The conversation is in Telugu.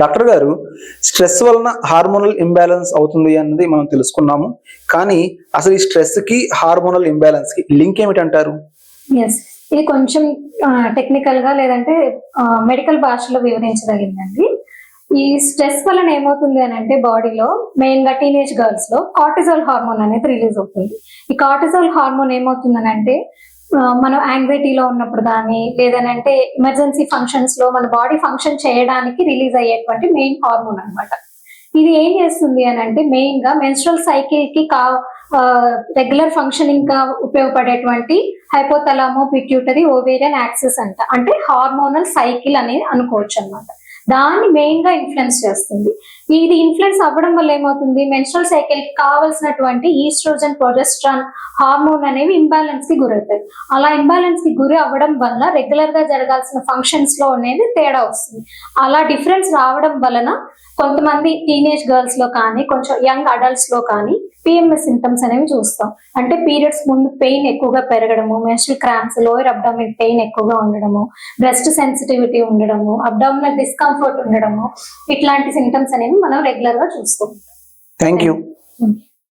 డాక్టర్ గారు, స్ట్రెస్ వలన హార్మోనల్ ఇంబ్యాలెన్స్ అవుతుంది అన్నది మనం తెలుసుకున్నాము. కానీ అసలు ఈ స్ట్రెస్ కి హార్మోనల్ ఇంబ్యాలెన్స్ కి లింక్ ఏమిటంటారు? ఎస్, ఇది కొంచెం టెక్నికల్ గా లేదంటే మెడికల్ భాషలో వివరించదగిందండి. ఈ స్ట్రెస్ వలన ఏమవుతుంది అని అంటే బాడీలో మెయిన్ గా టీనేజ్ గర్ల్స్ లో కార్టిజాల్ హార్మోన్ అనేది రిలీజ్ అవుతుంది. ఈ కార్టిజాల్ హార్మోన్ ఏమవుతుందని అంటే మనం యాంగ్జైటీలో ఉన్నప్పుడు కానీ లేదనంటే ఎమర్జెన్సీ ఫంక్షన్స్ లో మన బాడీ ఫంక్షన్ చేయడానికి రిలీజ్ అయ్యేటువంటి మెయిన్ హార్మోన్ అన్నమాట. ఇది ఏం చేస్తుంది అని అంటే మెయిన్ గా మెన్స్ట్రల్ సైకిల్ కి రెగ్యులర్ ఫంక్షనింగ్ గా ఉపయోగపడేటువంటి హైపోథలామో పిట్యూటరీ ఓవేరియన్ యాక్సిస్ అంటే హార్మోనల్ సైకిల్ అనేది అనుకోవచ్చు అన్నమాట. దాన్ని మెయిన్ గా ఇన్ఫ్లుయెన్స్ చేస్తుంది. ఇది ఇన్ఫ్లుయెన్స్ అవ్వడం వల్ల ఏమవుతుంది, మెన్స్ట్రల్ సైకిల్ కి కావాల్సినటువంటి ఈస్ట్రోజన్ ప్రొజెస్ట్రాన్ హార్మోన్ అనేవి ఇంబ్యాలెన్స్ కి గురవుతాయి. అలా ఇంబ్యాలెన్స్ కి గురి అవ్వడం వల్ల రెగ్యులర్ గా జరగాల్సిన ఫంక్షన్స్ లో అనేది తేడా వస్తుంది. అలా డిఫరెన్స్ రావడం వలన కొంతమంది టీనేజ్ గర్ల్స్ లో కానీ కొంచెం యంగ్ అడల్ట్స్ లో కానీ పిఎంఎస్ సింటమ్స్ అనేవి చూస్తాం. అంటే పీరియడ్స్ ముందు పెయిన్ ఎక్కువగా పెరగడము, menstrual cramps, lower abdomen pain ఎక్కువగా ఉండడము, బ్రెస్ట్ సెన్సిటివిటీ ఉండడము, అబ్డామినల్ డిస్కంఫర్ట్ ఉండడము, ఇట్లాంటి సింటమ్స్ అనేవి మనం రెగ్యులర్ గా చూస్తాం. Thank you.